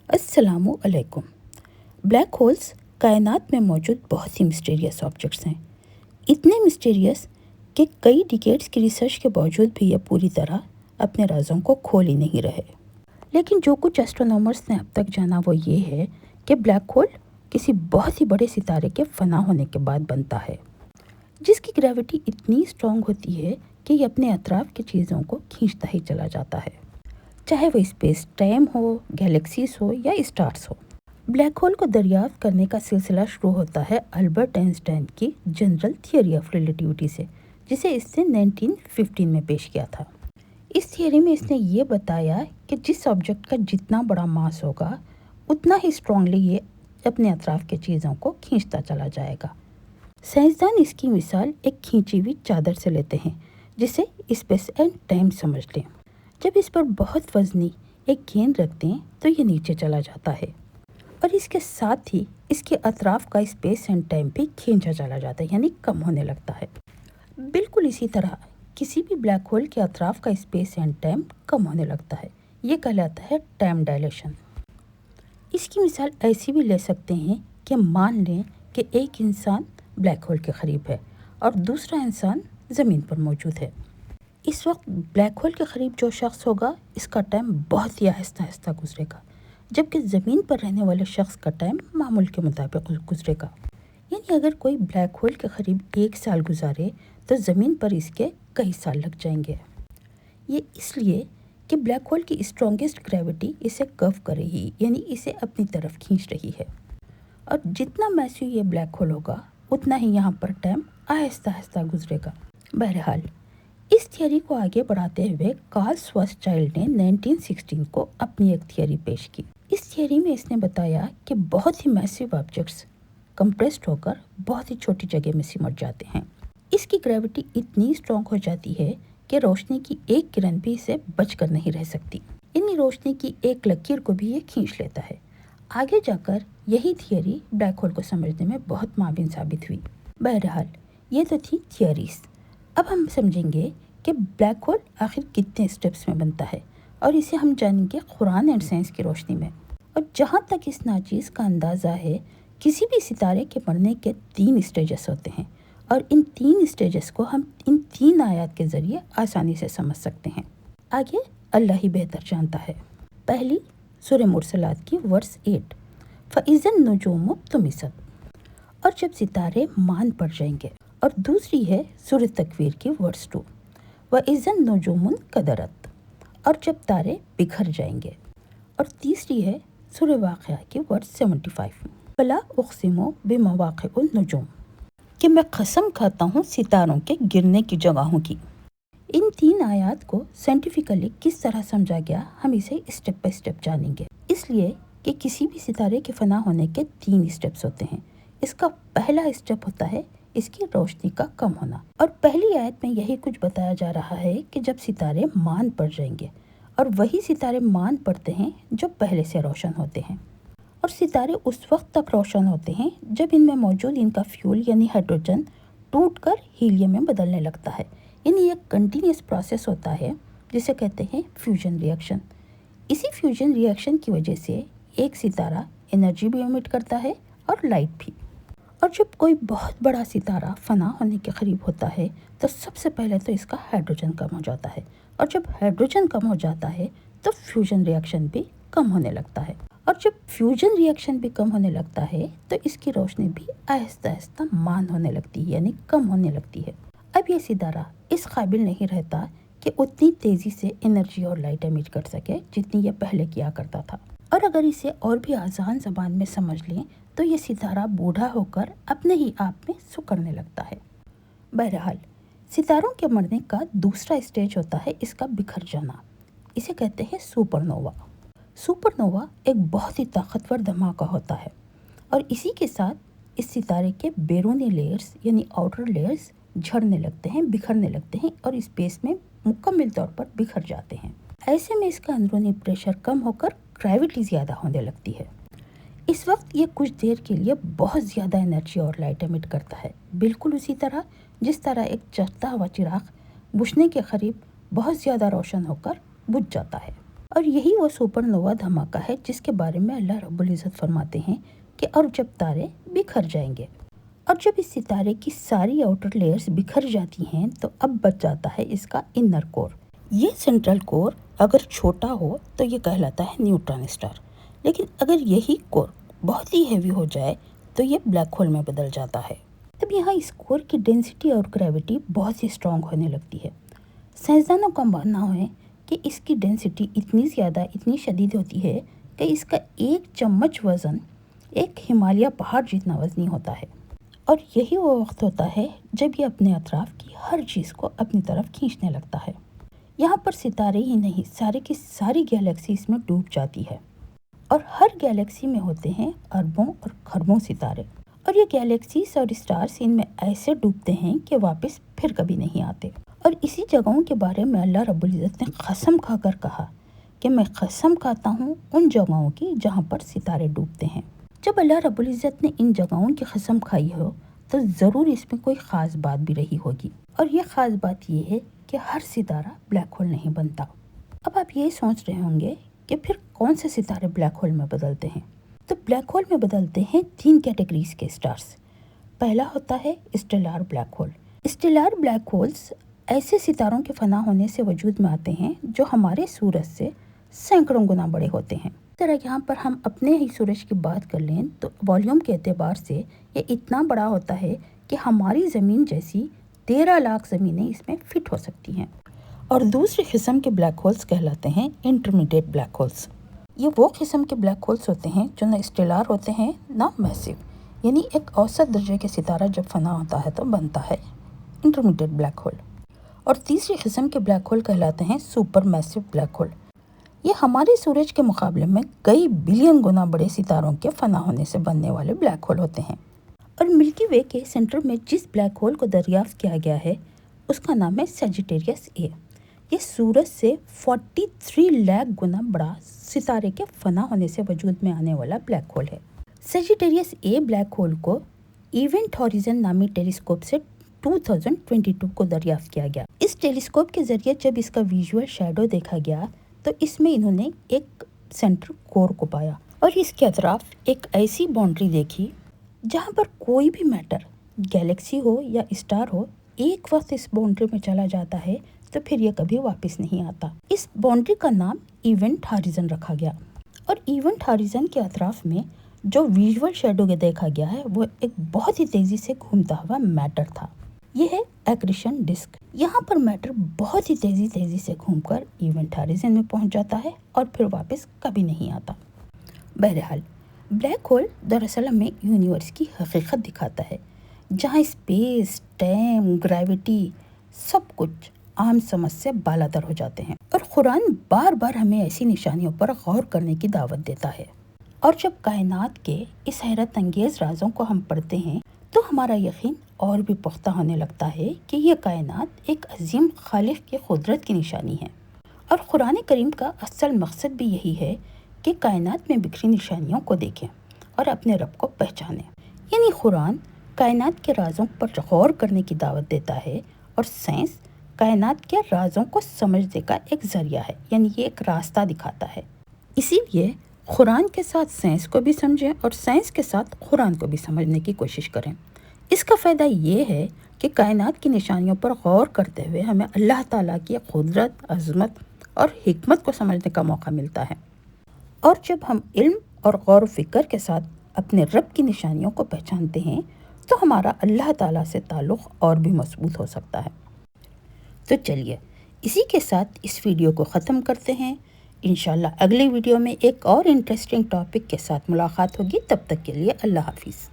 السلام علیکم۔ Black holes کائنات میں موجود بہت ہی مسٹیریس آبجیکٹس ہیں، اتنے مسٹیریس کہ کئی ڈیکیڈز کی ریسرچ کے باوجود بھی یہ پوری طرح اپنے رازوں کو کھول ہی نہیں رہے۔ لیکن جو کچھ ایسٹرونومرز نے اب تک جانا وہ یہ ہے کہ بلیک ہول کسی بہت ہی بڑے ستارے کے فنا ہونے کے بعد بنتا ہے، جس کی گریوٹی اتنی اسٹرانگ ہوتی ہے کہ یہ اپنے اطراف کی چیزوں کو کھینچتا ہی چلا جاتا ہے، چاہے وہ اسپیس ٹائم ہو، گیلیکسیز ہو یا اسٹارز ہو۔ بلیک ہول کو دریافت کرنے کا سلسلہ شروع ہوتا ہے البرٹ آئن اسٹائن کی جنرل تھیوری آف ریلیٹیوٹی سے، جسے اس نے 1915 میں پیش کیا تھا۔ اس تھیوری میں اس نے یہ بتایا کہ جس آبجیکٹ کا جتنا بڑا ماس ہوگا اتنا ہی اسٹرانگلی یہ اپنے اطراف کی چیزوں کو کھینچتا چلا جائے گا۔ سائنسدان اس کی مثال ایک کھینچی ہوئی چادر سے لیتے ہیں جسے اسپیس اینڈ ٹائم سمجھ لیں۔ جب اس پر بہت وزنی ایک گیند رکھ دیں تو یہ نیچے چلا جاتا ہے، اور اس کے ساتھ ہی اس کے اطراف کا اسپیس اینڈ ٹائم بھی کھینچا چلا جاتا ہے، یعنی کم ہونے لگتا ہے۔ بالکل اسی طرح کسی بھی بلیک ہول کے اطراف کا اسپیس اینڈ ٹائم کم ہونے لگتا ہے، یہ کہلاتا ہے ٹائم ڈائلیشن۔ اس کی مثال ایسی بھی لے سکتے ہیں کہ مان لیں کہ ایک انسان بلیک ہول کے قریب ہے اور دوسرا انسان زمین پر موجود ہے۔ اس وقت بلیک ہول کے قریب جو شخص ہوگا اس کا ٹائم بہت ہی آہستہ آہستہ گزرے گا، جبکہ زمین پر رہنے والے شخص کا ٹائم معمول کے مطابق گزرے گا۔ یعنی اگر کوئی بلیک ہول کے قریب 1 سال گزارے تو زمین پر اس کے کئی سال لگ جائیں گے۔ یہ اس لیے کہ بلیک ہول کی اسٹرانگسٹ گریوٹی اسے کرو کر رہی، یعنی اسے اپنی طرف کھینچ رہی ہے، اور جتنا میسو یہ بلیک ہول ہوگا اتنا ہی یہاں پر ٹائم آہستہ آہستہ گزرے گا۔ بہرحال اس تھیوری کو آگے بڑھاتے ہوئے کارل شوارزچائلڈ نے 1916 کو اپنی ایک تھیوری پیش کی۔ اس تھیوری میں اس نے بتایا کہ بہت ہی میسو آبجیکٹس کمپریسڈ ہو کر بہت ہی چھوٹی جگہ میں سمٹ جاتے ہیں۔ اس کی گریوٹی اتنی اسٹرانگ ہو جاتی ہے کہ روشنی کی ایک کرن بھی اسے بچ کر نہیں رہ سکتی، یعنی روشنی کی ایک لکیر کو بھی یہ کھینچ لیتا ہے۔ آگے جا کر یہی تھیوری بلیک ہول کو سمجھنے میں بہت معاون ثابت ہوئی۔ بہرحال یہ تو تھی تھیوریز۔ اب ہم سمجھیں گے کہ بلیک ہول آخر کتنے اسٹیپس میں بنتا ہے، اور اسے ہم جانیں گے قرآن اینڈ سائنس کی روشنی میں۔ اور جہاں تک اس ناچیز کا اندازہ ہے، کسی بھی ستارے کے مرنے کے 3 اسٹیجز ہوتے ہیں، اور ان 3 اسٹیجز کو ہم ان 3 آیات کے ذریعے آسانی سے سمجھ سکتے ہیں۔ آگے اللہ ہی بہتر جانتا ہے۔ پہلی سورہ مرسلات کی ورس 8، فَإِذَا النُّجُومُ طُمِسَتْ، اور جب ستارے مان پڑ جائیں گے۔ اور دوسری ہے سورہ تکویر کی ورس 2، وَإِذَا النُّجُومُ انْكَدَرَتْ، اور جب تارے بکھر جائیں گے۔ اور تیسری ہے سورہ واقعہ کی ورس 75، فَلَا أُقْسِمُ بِمَوَاقِعِ النُّجُومِ، کہ میں قسم کھاتا ہوں ستاروں کے گرنے کی جگہوں کی۔ ان 3 آیات کو سائنٹیفکلی کس طرح سمجھا گیا ہم اسے اسٹیپ بائی اسٹیپ جانیں گے، اس لیے کہ کسی بھی ستارے کے فنا ہونے کے 3 اسٹیپس ہوتے ہیں۔ اس کا پہلا اسٹیپ ہوتا ہے اس کی روشنی کا کم ہونا، اور پہلی آیت میں یہی کچھ بتایا جا رہا ہے کہ جب ستارے مان پڑ جائیں گے، اور وہی ستارے مان پڑتے ہیں جو پہلے سے روشن ہوتے ہیں، اور ستارے اس وقت تک روشن ہوتے ہیں جب ان میں موجود ان کا فیول یعنی ہائیڈروجن ٹوٹ کر ہیلیم میں بدلنے لگتا ہے۔ یعنی یہ کنٹینیوس پروسیس ہوتا ہے جسے کہتے ہیں فیوژن ری ایکشن۔ اسی فیوژن ری ایکشن کی وجہ سے ایک ستارہ انرجی بھی ایمٹ کرتا ہے اور لائٹ بھی۔ اور جب کوئی بہت بڑا ستارہ فنا ہونے کے قریب ہوتا ہے تو سب سے پہلے تو اس کا ہائیڈروجن کم ہو جاتا ہے، اور جب ہائیڈروجن کم ہو جاتا ہے تو فیوژن ری ایکشن بھی کم ہونے لگتا ہے، اور جب فیوژن ری ایکشن بھی کم ہونے لگتا ہے تو اس کی روشنی بھی آہستہ آہستہ مان ہونے لگتی ہے، یعنی کم ہونے لگتی ہے۔ اب یہ ستارہ اس قابل نہیں رہتا کہ اتنی تیزی سے انرجی اور لائٹ ایمٹ کر سکے جتنی یہ پہلے کیا کرتا تھا، اور اگر اسے اور بھی آسان زبان میں سمجھ لیں تو یہ ستارہ بوڑھا ہو کر اپنے ہی آپ میں سکڑنے لگتا ہے۔ بہرحال ستاروں کے مرنے کا دوسرا اسٹیج ہوتا ہے اس کا بکھر جانا، اسے کہتے ہیں سپر نووا۔ سپر نووا ایک بہت ہی طاقتور دھماکہ ہوتا ہے، اور اسی کے ساتھ اس ستارے کے بیرونی لیئرز یعنی آؤٹر لیئرز جھڑنے لگتے ہیں، بکھرنے لگتے ہیں، اور اسپیس میں مکمل طور پر بکھر جاتے ہیں۔ ایسے میں اس کا اندرونی پریشر کم ہو کر گریوٹی زیادہ ہونے لگتی ہے۔ اس وقت یہ کچھ دیر کے لیے بہت زیادہ انرجی اور لائٹ ایمٹ کرتا ہے، بالکل اسی طرح جس طرح ایک جلتا ہوا چراغ بجھنے کے قریب بہت زیادہ روشن ہو کر بجھ جاتا ہے۔ اور یہی وہ سپر نووا دھماکہ ہے جس کے بارے میں اللہ رب العزت فرماتے ہیں کہ اور جب تارے بکھر جائیں گے، اور جب اس ستارے کی ساری آؤٹر لیئرز بکھر جاتی ہیں تو اب بچ جاتا ہے اس کا انر کور۔ یہ سینٹرل کور اگر چھوٹا ہو تو یہ کہلاتا ہے نیوٹران اسٹار، لیکن اگر یہی کور بہت ہی ہیوی ہو جائے تو یہ بلیک ہول میں بدل جاتا ہے۔ تب یہاں اس کور کی ڈینسٹی اور گریوٹی بہت ہی اسٹرانگ ہونے لگتی ہے۔ سائنسدانوں کا ماننا ہے کہ اس کی ڈینسٹی اتنی زیادہ، اتنی شدید ہوتی ہے کہ اس کا ایک چمچ وزن ایک ہمالیہ پہاڑ جتنا وزنی ہوتا ہے، اور یہی وہ وقت ہوتا ہے جب یہ اپنے اطراف کی ہر چیز کو اپنی طرف کھینچنے لگتا ہے۔ یہاں پر ستارے ہی نہیں، سارے کی ساری گیلیکسی اس میں ڈوب جاتی ہے، اور ہر گیلیکسی میں ہوتے ہیں اربوں اور خربوں ستارے، اور یہ گیلیکسیز اور اسٹارز ان میں ایسے ڈوبتے ہیں کہ واپس پھر کبھی نہیں آتے۔ اور اسی جگہوں کے بارے میں اللہ رب العزت نے قسم کھا کر کہا کہ میں قسم کھاتا ہوں ان جگہوں کی جہاں پر ستارے ڈوبتے ہیں۔ جب اللہ رب العزت نے ان جگہوں کی قسم کھائی ہو تو ضرور اس میں کوئی خاص بات بھی رہی ہوگی، اور یہ خاص بات یہ ہے کہ ہر ستارہ بلیک ہول نہیں بنتا۔ اب آپ یہ سوچ رہے ہوں گے کہ پھر کون سے ستارے بلیک ہول میں بدلتے ہیں؟ تو بلیک ہول میں بدلتے ہیں 3 کیٹیگریز کے اسٹارز۔ پہلا ہوتا ہے اسٹیلار بلیک ہول۔ اسٹیلار بلیک ہولز ایسے ستاروں کے فنا ہونے سے وجود میں آتے ہیں جو ہمارے سورج سے سینکڑوں گنا بڑے ہوتے ہیں۔ اس طرح یہاں پر ہم اپنے ہی سورج کی بات کر لیں تو والیوم کے اعتبار سے یہ اتنا بڑا ہوتا ہے کہ ہماری زمین جیسی 13 لاکھ زمینیں اس میں فٹ ہو سکتی ہیں۔ اور دوسری قسم کے بلیک ہولز کہلاتے ہیں انٹرمیڈیٹ بلیک ہولز۔ یہ وہ قسم کے بلیک ہولز ہوتے ہیں جو نہ اسٹیلار ہوتے ہیں نہ میسو، یعنی ایک اوسط درجے کے ستارہ جب فنا ہوتا ہے تو بنتا ہے انٹرمیڈیٹ بلیک ہول۔ اور تیسری قسم کے بلیک ہول کہلاتے ہیں سپر میسو بلیک ہول۔ یہ ہمارے سورج کے مقابلے میں کئی بلین گنا بڑے ستاروں کے فنا ہونے سے بننے والے بلیک ہول ہوتے ہیں۔ اور ملکی وے کے سینٹر میں جس بلیک ہول کو دریافت کیا گیا ہے اس کا نام ہے سیجیٹیریس اے۔ یہ سورج سے 43 لاکھ گنا بڑا ستارے کے فنا ہونے سے وجود میں آنے والا بلیک ہول ہے۔ سیجیٹیریس اے بلیک ہول کو ایونٹ ہاریزن نامی ٹیلیسکوپ سے 2022 کو دریافت کیا گیا۔ اس ٹیلیسکوپ کے ذریعے جب اس کا ویژول شیڈو دیکھا گیا تو اس میں انہوں نے ایک سینٹر کور کو پایا، اور اس کے اطراف ایک ایسی باؤنڈری دیکھی جہاں پر کوئی بھی میٹر، گیلیکسی ہو یا اسٹار ہو، ایک وقت اس باؤنڈری میں چلا جاتا ہے تو پھر یہ کبھی واپس نہیں آتا۔ اس باؤنڈری کا نام ایونٹ ہاریزن رکھا گیا، اور ایونٹ ہاریزن کے اطراف میں جو ویژول شیڈو دیکھا گیا ہے وہ ایک بہت ہی تیزی سے گھومتا ہوا میٹر تھا۔ یہ ہے ایکریشن ڈسک۔ یہاں پر میٹر بہت ہی تیزی سے گھوم کر ایونٹ ہاریزن میں پہنچ جاتا ہے اور پھر واپس کبھی نہیں آتا۔ بہرحال بلیک ہول دراصل ہمیں یونیورس کی حقیقت دکھاتا ہے، جہاں اسپیس، ٹائم، گریوٹی سب کچھ عام سمجھ سے بالاتر ہو جاتے ہیں، اور قرآن بار بار ہمیں ایسی نشانیوں پر غور کرنے کی دعوت دیتا ہے۔ اور جب کائنات کے اس حیرت انگیز رازوں کو ہم پڑھتے ہیں تو ہمارا یقین اور بھی پختہ ہونے لگتا ہے کہ یہ کائنات ایک عظیم خالق کی قدرت کی نشانی ہے۔ اور قرآن کریم کا اصل مقصد بھی یہی ہے کہ کائنات میں بکھری نشانیوں کو دیکھیں اور اپنے رب کو پہچانیں۔ یعنی قرآن کائنات کے رازوں پر غور کرنے کی دعوت دیتا ہے، اور سائنس کائنات کے رازوں کو سمجھنے کا ایک ذریعہ ہے، یعنی یہ ایک راستہ دکھاتا ہے۔ اسی لیے قرآن کے ساتھ سائنس کو بھی سمجھیں اور سائنس کے ساتھ قرآن کو بھی سمجھنے کی کوشش کریں۔ اس کا فائدہ یہ ہے کہ کائنات کی نشانیوں پر غور کرتے ہوئے ہمیں اللہ تعالیٰ کی قدرت، عظمت اور حکمت کو سمجھنے کا موقع ملتا ہے، اور جب ہم علم اور غور و فکر کے ساتھ اپنے رب کی نشانیوں کو پہچانتے ہیں تو ہمارا اللہ تعالیٰ سے تعلق اور بھی مضبوط ہو سکتا ہے۔ تو چلیے اسی کے ساتھ اس ویڈیو کو ختم کرتے ہیں۔ انشاءاللہ اگلی ویڈیو میں ایک اور انٹرسٹنگ ٹاپک کے ساتھ ملاقات ہوگی۔ تب تک کے لیے اللہ حافظ۔